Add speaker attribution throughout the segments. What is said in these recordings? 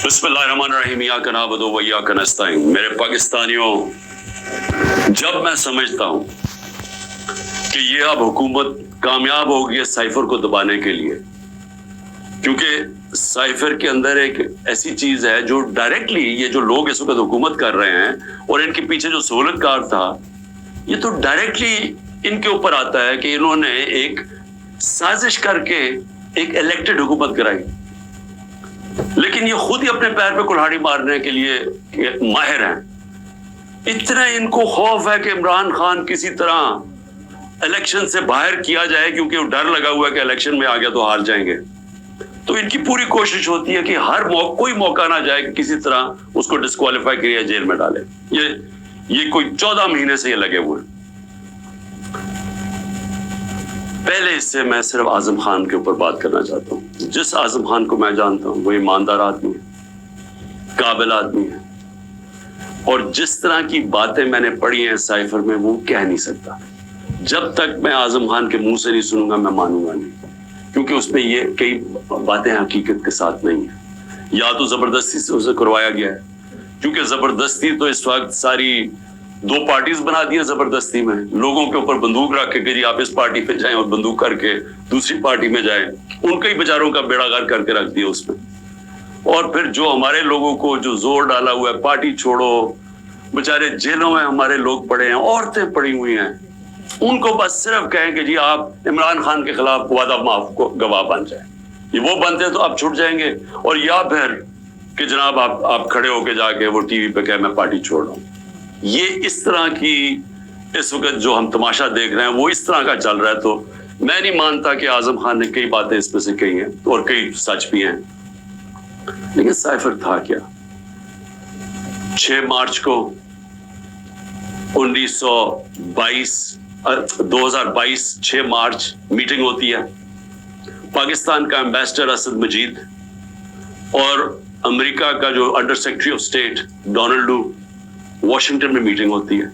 Speaker 1: بسم اللہ الرحمن الرحیم، ایاک نعبد و ایاک نستعین۔ میرے پاکستانیوں، جب میں سمجھتا ہوں کہ یہ اب حکومت کامیاب ہوگی ہے سائفر کو دبانے کے لیے، کیونکہ سائفر کے اندر ایک ایسی چیز ہے جو ڈائریکٹلی یہ جو لوگ اس وقت حکومت کر رہے ہیں اور ان کے پیچھے جو سہولت کار تھا، یہ تو ڈائریکٹلی ان کے اوپر آتا ہے کہ انہوں نے ایک سازش کر کے ایک الیکٹڈ حکومت کرائی، لیکن یہ خود ہی اپنے پیر پہ کلہاڑی مارنے کے لیے ماہر ہیں۔ اتنا ان کو خوف ہے کہ عمران خان کسی طرح الیکشن سے باہر کیا جائے، کیونکہ ڈر لگا ہوا ہے کہ الیکشن میں آگے تو ہار جائیں گے۔ تو ان کی پوری کوشش ہوتی ہے کہ ہر کوئی موقع نہ جائے کہ کسی طرح اس کو ڈسکوالیفائی کرے، جیل میں ڈالے۔ یہ کوئی 14 مہینے سے یہ لگے ہوئے ہیں۔ پہلے اس سے میں صرف اعظم خان کے اوپر بات کرنا چاہتا ہوں۔ جس اعظم خان کو میں جانتا ہوں وہ ایماندار آدمی ہے، قابل آدمی ہے، اور جس طرح کی باتیں میں نے پڑھی ہیں سائفر میں وہ کہہ نہیں سکتا۔ جب تک میں اعظم خان کے منہ سے نہیں سنوں گا میں مانوں گا نہیں، کیونکہ اس میں یہ کئی باتیں حقیقت کے ساتھ نہیں ہیں۔ یا تو زبردستی سے اسے کروایا گیا ہے، کیونکہ زبردستی تو اس وقت ساری 2 پارٹیز بنا دی ہیں زبردستی میں، لوگوں کے اوپر بندوق رکھ کے کہ جی آپ اس پارٹی پہ جائیں اور بندوق کر کے دوسری پارٹی میں جائیں، ان کے ہی بیچاروں کا بیڑا غرق کر کے رکھ دیا اس میں۔ اور پھر جو ہمارے لوگوں کو جو زور ڈالا ہوا ہے پارٹی چھوڑو، بیچارے جیلوں میں ہمارے لوگ پڑے ہیں، عورتیں پڑی ہوئی ہیں، ان کو بس صرف کہیں کہ جی آپ عمران خان کے خلاف وعدہ معاف کو گواہ بن جائیں۔ یہ وہ بنتے تو آپ چھوٹ جائیں گے، اور یا پھر کہ جناب آپ کھڑے ہو کے جا کے وہ ٹی وی پہ کہیں میں پارٹی چھوڑ رہا ہوں۔ یہ اس طرح کی اس وقت جو ہم تماشا دیکھ رہے ہیں وہ اس طرح کا چل رہا ہے۔ تو میں نہیں مانتا کہ اعظم خان نے کئی باتیں اس میں سے کہی ہیں اور کئی سچ بھی ہیں، لیکن سائفر تھا کیا؟ 6 مارچ کو 2022 6 مارچ میٹنگ ہوتی ہے، پاکستان کا ایمبیسڈر اسد مجید اور امریکہ کا جو under secretary of state Donald Lu Washington میں میٹنگ ہوتی ہے،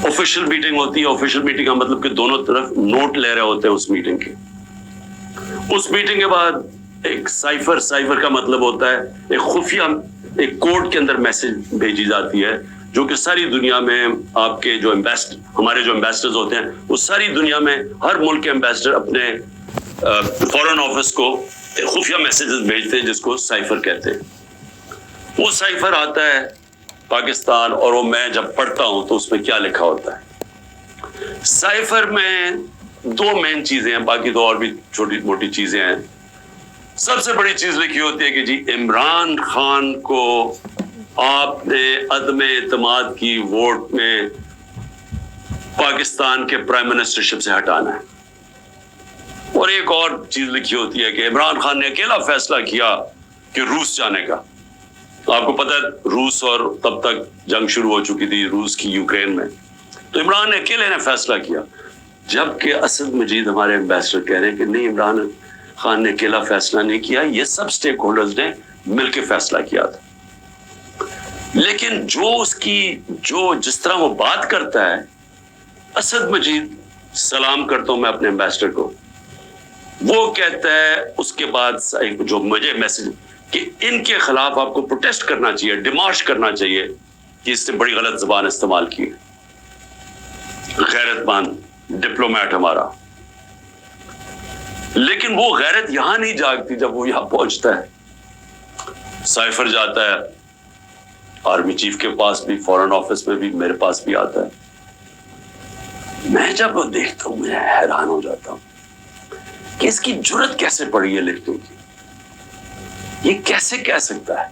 Speaker 1: آفیشیل میٹنگ ہوتی ہے۔ آفیشیل میٹنگ کا مطلب کہ دونوں طرف نوٹ لے رہے ہوتے ہیں اس میٹنگ کے۔ اس میٹنگ کے بعد ایک سائفر کا مطلب ہوتا ہے ایک خفیہ ایک کوڈ کے اندر میسج بھیجی جاتی ہے، جو کہ ساری دنیا میں آپ کے جو ہمارے جو ایمبیسڈرز ہوتے ہیں وہ ساری دنیا میں ہر ملک کے ایمبیسڈر اپنے فورن آفس کو خفیہ میسیجز بھیجتے ہیں، جس کو سائفر کہتے ہیں۔ وہ سائفر آتا ہے پاکستان، اور وہ میں جب پڑھتا ہوں تو اس میں کیا لکھا ہوتا ہے؟ سائفر میں 2 مین چیزیں ہیں، باقی تو اور بھی چھوٹی موٹی چیزیں ہیں۔ سب سے بڑی چیز لکھی ہوتی ہے کہ جی عمران خان کو آپ نے عدم اعتماد کی ووٹ میں پاکستان کے پرائم منسٹرشپ سے ہٹانا ہے۔ اور ایک اور چیز لکھی ہوتی ہے کہ عمران خان نے اکیلا فیصلہ کیا کہ روس جانے کا۔ آپ کو پتہ ہے روس، اور تب تک جنگ شروع ہو چکی تھی روس کی یوکرین میں، تو عمران نے اکیلے نے فیصلہ کیا، جبکہ اسد مجید ہمارے ایمبیسڈر کہہ رہے ہیں کہ نہیں، عمران خان نے اکیلا فیصلہ نہیں کیا، یہ سب سٹیک ہولڈرز نے مل کے فیصلہ کیا تھا۔ لیکن جس طرح وہ بات کرتا ہے، اسد مجید، سلام کرتا ہوں میں اپنے ایمبیسڈر کو، وہ کہتا ہے اس کے بعد جو مجھے میسج کہ ان کے خلاف آپ کو پروٹیسٹ کرنا چاہیے، ڈیمارش کرنا چاہیے کہ اس نے بڑی غلط زبان استعمال کی ہے، غیرت مند ڈپلومیٹ ہمارا۔ لیکن وہ غیرت یہاں نہیں جاگتی جب وہ یہاں پہنچتا ہے۔ سائفر جاتا ہے آرمی چیف کے پاس بھی، فورن آفس میں بھی، میرے پاس بھی آتا ہے۔ میں جب وہ دیکھتا ہوں میں حیران ہو جاتا ہوں کہ اس کی جرت کیسے پڑی ہے لکھنے کی، یہ کیسے کہہ سکتا ہے۔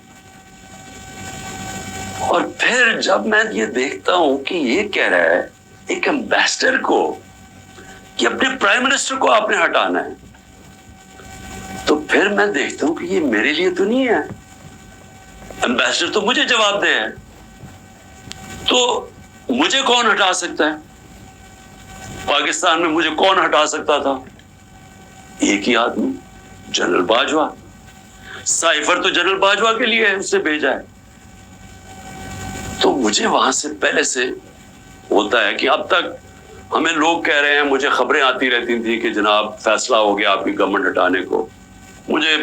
Speaker 1: اور پھر جب میں یہ دیکھتا ہوں کہ یہ کہہ رہا ہے ایک ایمبیسڈر کو کہ اپنے پرائم منسٹر کو آپ نے ہٹانا ہے، تو پھر میں دیکھتا ہوں کہ یہ میرے لیے تو نہیں ہے، ایمبیسڈر تو مجھے جواب دے ہے، تو مجھے کون ہٹا سکتا ہے؟ پاکستان میں مجھے کون ہٹا سکتا تھا؟ ایک ہی آدمی، جنرل باجوہ۔ سائفر تو جنرل باجوہ کے لیے اس نے بھیجا ہے۔ تو مجھے وہاں سے پہلے سے ہوتا ہے کہ اب تک ہمیں لوگ کہہ رہے ہیں، مجھے خبریں آتی رہتی تھی کہ جناب فیصلہ ہو گیا آپ کی گورنمنٹ ہٹانے کو، مجھے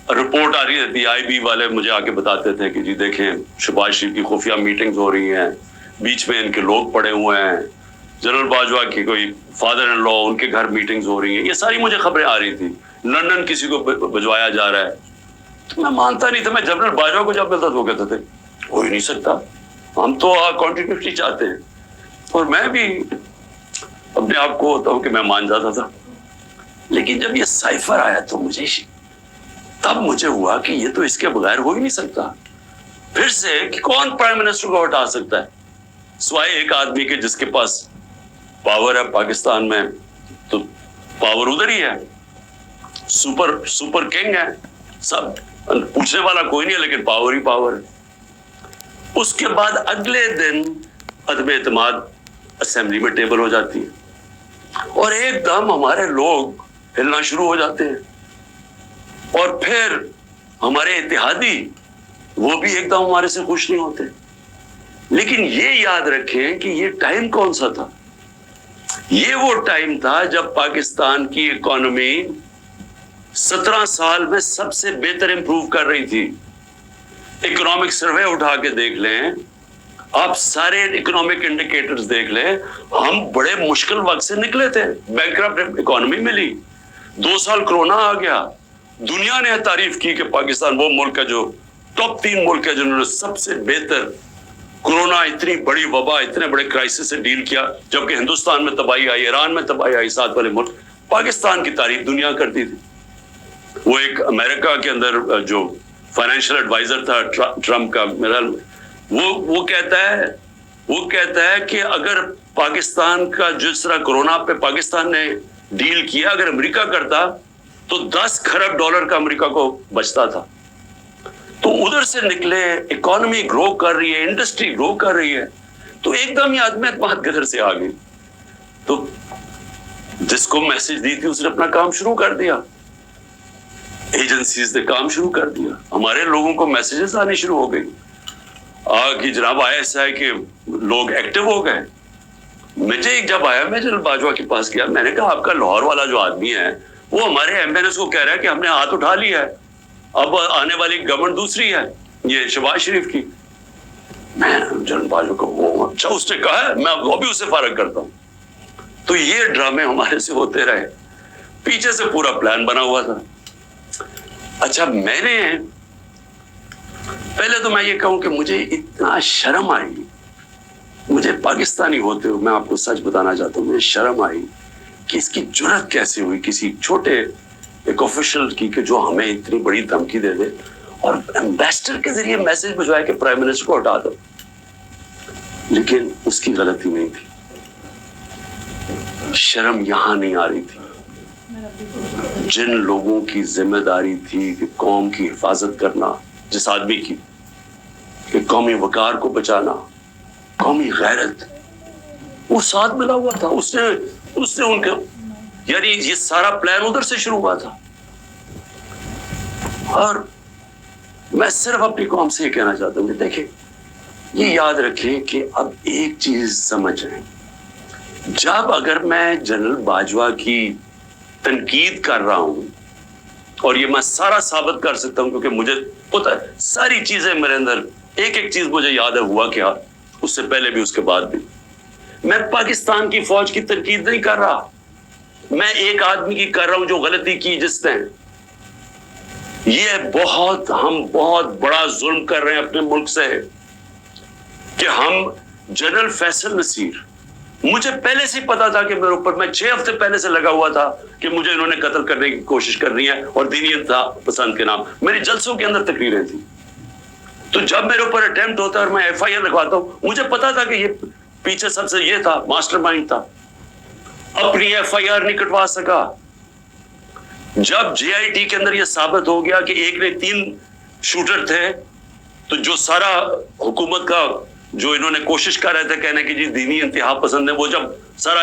Speaker 1: رپورٹ آ رہی تھی, IB والے مجھے آ کے بتاتے تھے کہ جی دیکھیں شہباز شریف کی خفیہ میٹنگز ہو رہی ہیں, بیچ میں ان کے لوگ پڑے ہوئے ہیں, جنرل باجوہ کی کوئی فادر ان لا ان کے گھر میٹنگز ہو رہی ہیں. یہ ساری مجھے خبریں آ رہی تھی. لندن کسی کو بھجوایا جا رہا ہے. تو میں مانتا نہیں تھا. میں جنرل باجوہ کو جب ملتا تو وہ کہتے تھے ہو ہی نہیں سکتا, ہم تو کنٹینیوٹی چاہتے ہیں. اور میں بھی اپنے آپ کو ہوتا ہوں کہ میں مان جاتا تھا. لیکن جب یہ سائفر آیا تو تب مجھے ہوا کہ یہ تو اس کے بغیر ہو ہی نہیں سکتا. پھر سے کہ کون پرائم منسٹر کو ہٹا سکتا ہے سوائے ایک آدمی کے جس کے پاس پاور ہے پاکستان میں. تو پاور ادھر ہی ہے, سپر کنگ ہے, سب پوچھنے والا کوئی نہیں ہے, لیکن پاور ہی پاور ہے. اس کے بعد اگلے دن عدم اعتماد اسمبلی میں ٹیبل ہو جاتی ہے اور ایک دم ہمارے لوگ ہلنا شروع ہو جاتے ہیں. اور پھر ہمارے اتحادی وہ بھی ایک دم ہمارے سے خوش نہیں ہوتے. لیکن یہ یاد رکھیں کہ یہ ٹائم کون سا تھا. یہ وہ ٹائم تھا جب پاکستان کی اکانومی 17 سال میں سب سے بہتر امپروو کر رہی تھی. اکنامک سروے اٹھا کے دیکھ لیں آپ, سارے اکنامک انڈیکیٹرز دیکھ لیں, ہم بڑے مشکل وقت سے نکلے تھے. بینکرپٹ اکانومی ملی, 2 سال کرونا آ گیا. دنیا نے تعریف کی کہ پاکستان وہ ملک ہے جو ٹاپ 3 ملک ہے جنہوں نے سب سے بہتر کرونا, اتنی بڑی وبا, اتنے بڑے کرائسس سے ڈیل کیا. جبکہ ہندوستان میں تباہی آئی, ایران میں تباہی آئی, ساتھ والے ملک. پاکستان کی تعریف دنیا کرتی تھی. وہ ایک امریکہ کے اندر جو فائنینشیل ایڈوائزر تھا ٹرمپ کا, وہ کہتا ہے کہ اگر پاکستان کا جس طرح کرونا پہ پاکستان نے ڈیل کیا, اگر امریکہ کرتا تو $10 کھرب کا امریکہ کو بچتا تھا. تو ادھر سے نکلے, اکانومی گرو کر رہی ہے, انڈسٹری گرو کر رہی ہے. تو ایک دم یہ عدم اعتماد گدر سے آ گئی. تو جس کو میسج دی تھی اس نے اپنا کام شروع کر دیا, ایجنسیز نے کام شروع کر دیا, ہمارے لوگوں کو میسیجز آنے شروع ہو گئی کہ جناب ISI کے لوگ ایکٹیو ہو گئے. مجھے جب آیا, میں جنرل باجوہ کے پاس گیا, میں نے کہا آپ کا لاہور والا جو آدمی ہے وہ ہمارے MNS کو کہہ رہا ہے کہ ہم نے ہاتھ اٹھا لیا ہے, اب آنے والی گورنمنٹ دوسری ہے, یہ شہباز شریف کی. میں جنرل باجوہ کو وہ اچھا اس نے کہا ہے, میں وہ بھی اسے فارغ کرتا ہوں. تو یہ ڈرامے ہمارے سے ہوتے رہے. پیچھے سے پورا پلان بنا ہوا تھا. اچھا میں نے پہلے تو میں یہ کہوں کہ مجھے اتنا شرم آئی, مجھے پاکستانی ہوتے ہوئے میں آپ کو سچ بتانا چاہتا ہوں, مجھے شرم آئی کہ اس کی جرات کیسے ہوئی کسی چھوٹے ایک آفیشل کی کہ جو ہمیں اتنی بڑی دھمکی دے دے اور ایمبیسڈر کے ذریعے میسج بھجوائے کہ پرائم منسٹر کو ہٹا دو. لیکن اس کی غلطی نہیں تھی. شرم یہاں نہیں آ رہی تھی. جن لوگوں کی ذمہ داری تھی کہ قوم کی حفاظت کرنا, جس آدمی کی کہ قومی وقار کو بچانا, قومی غیرت, وہ ساتھ ملا ہوا تھا. اس نے ان کے, یعنی یہ سارا پلان ادھر سے شروع ہوا تھا. اور میں صرف اپنی قوم سے یہ کہنا چاہتا ہوں کہ دیکھیں, یہ یاد رکھیں کہ اب ایک چیز سمجھ رہے ہیں, جب اگر میں جنرل باجوہ کی تنقید کر رہا ہوں اور یہ میں سارا ثابت کر سکتا ہوں کیونکہ مجھے پتہ ہے ساری چیزیں میرے اندر, ایک چیز مجھے یاد ہے ہوا کیا اس سے پہلے بھی اس کے بعد بھی. میں پاکستان کی فوج کی تنقید نہیں کر رہا, میں ایک آدمی کی کر رہا ہوں جو غلطی کی جس نے. ہم بہت بڑا ظلم کر رہے ہیں اپنے ملک سے کہ ہم جنرل فیصل نصیر, مجھے پہلے سے پتا تھا کہ میرے اوپر, میں 6 ہفتے پہلے سے لگا ہوا تھا کہ مجھے انہوں نے قتل کرنے کی کوشش کرنی ہے اور دینی پسند کے نام. میری جلسوں کے اندر تقریریں تھیں. تو جب میرے اوپر اٹیمپٹ ہوتا ہے اور میں FIR لگواتا ہوں, مجھے پتا تھا کہ یہ پیچھے سب سے یہ تھا, ماسٹر مائنڈ تھا. اپنی FIR نہیں کٹوا سکا. جب JIT کے اندر یہ ثابت ہو گیا کہ ایک نے 3 شوٹر تھے, تو جو سارا حکومت کا جو انہوں نے کوشش کر رہے تھے کہنے کی جی دینی انتہا پسند ہے, وہ جب سارا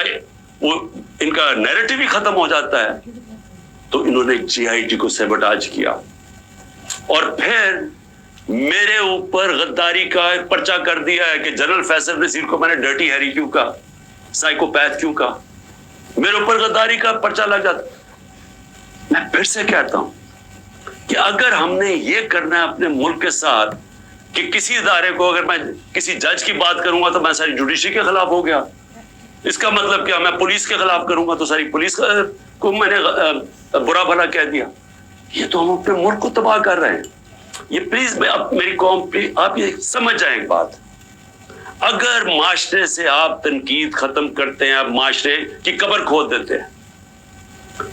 Speaker 1: وہ ان کا نیریٹو ہی ختم ہو جاتا ہے تو انہوں نے JIT کو سیبوٹاج کیا. اور پھر میرے اوپر غداری کا پرچہ کر دیا ہے کہ جنرل فیصل نصیر کو میں نے ڈرٹی ہیری کیوں کہا, سائیکوپیتھ کیوں کہا, میرے اوپر غداری کا پرچہ لگ جاتا. میں پھر سے کہتا ہوں کہ اگر ہم نے یہ کرنا ہے اپنے ملک کے ساتھ کہ کسی ادارے کو اگر میں کسی جج کی بات کروں گا تو میں ساری جوڈیشری کے خلاف ہو گیا، اس کا مطلب کیا؟ میں پولیس کے خلاف کروں گا تو ساری پولیس کو میں نے برا بھلا کہہ دیا۔ یہ تو ہم اپنے ملک کو تباہ کر رہے ہیں۔ یہ پلیز میری قوم، آپ یہ سمجھ جائیں ایک بات، اگر معاشرے سے آپ تنقید ختم کرتے ہیں، آپ معاشرے کی قبر کھود دیتے ہیں،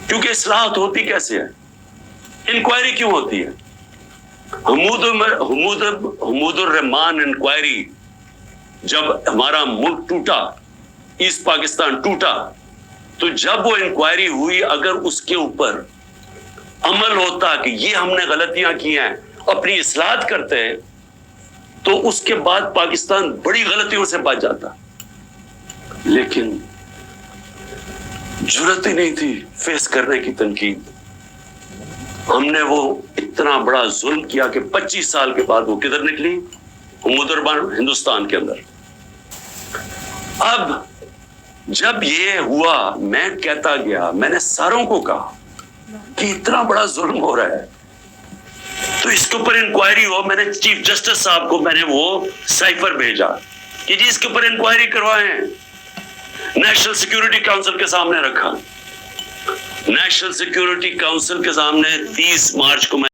Speaker 1: کیونکہ اصلاحات ہوتی کیسے ہے؟ انکوائری کیوں ہوتی ہے؟ حمود الرحمان انکوائری، جب ہمارا ملک ٹوٹا، ایسٹ پاکستان ٹوٹا، تو جب وہ انکوائری ہوئی، اگر اس کے اوپر عمل ہوتا کہ یہ ہم نے غلطیاں کی ہیں، اپنی اصلاحات کرتے ہیں، تو اس کے بعد پاکستان بڑی غلطیوں سے بچ جاتا۔ لیکن جرات ہی نہیں تھی فیس کرنے کی تنقید۔ ہم نے وہ اتنا بڑا ظلم کیا کہ 25 سال کے بعد وہ کدھر نکلی؟ حمود الرحمان ہندوستان کے اندر۔ اب جب یہ ہوا، میں کہتا گیا، میں نے ساروں کو کہا کہ اتنا بڑا ظلم ہو رہا ہے تو اس کے اوپر انکوائری ہو۔ میں نے چیف جسٹس صاحب کو میں نے وہ سائفر بھیجا کہ جی اس کے اوپر انکوائری کروائیں۔ نیشنل سیکیورٹی کاؤنسل کے سامنے رکھا، نیشنل سیکیورٹی کاؤنسل کے سامنے 30 مارچ کو میں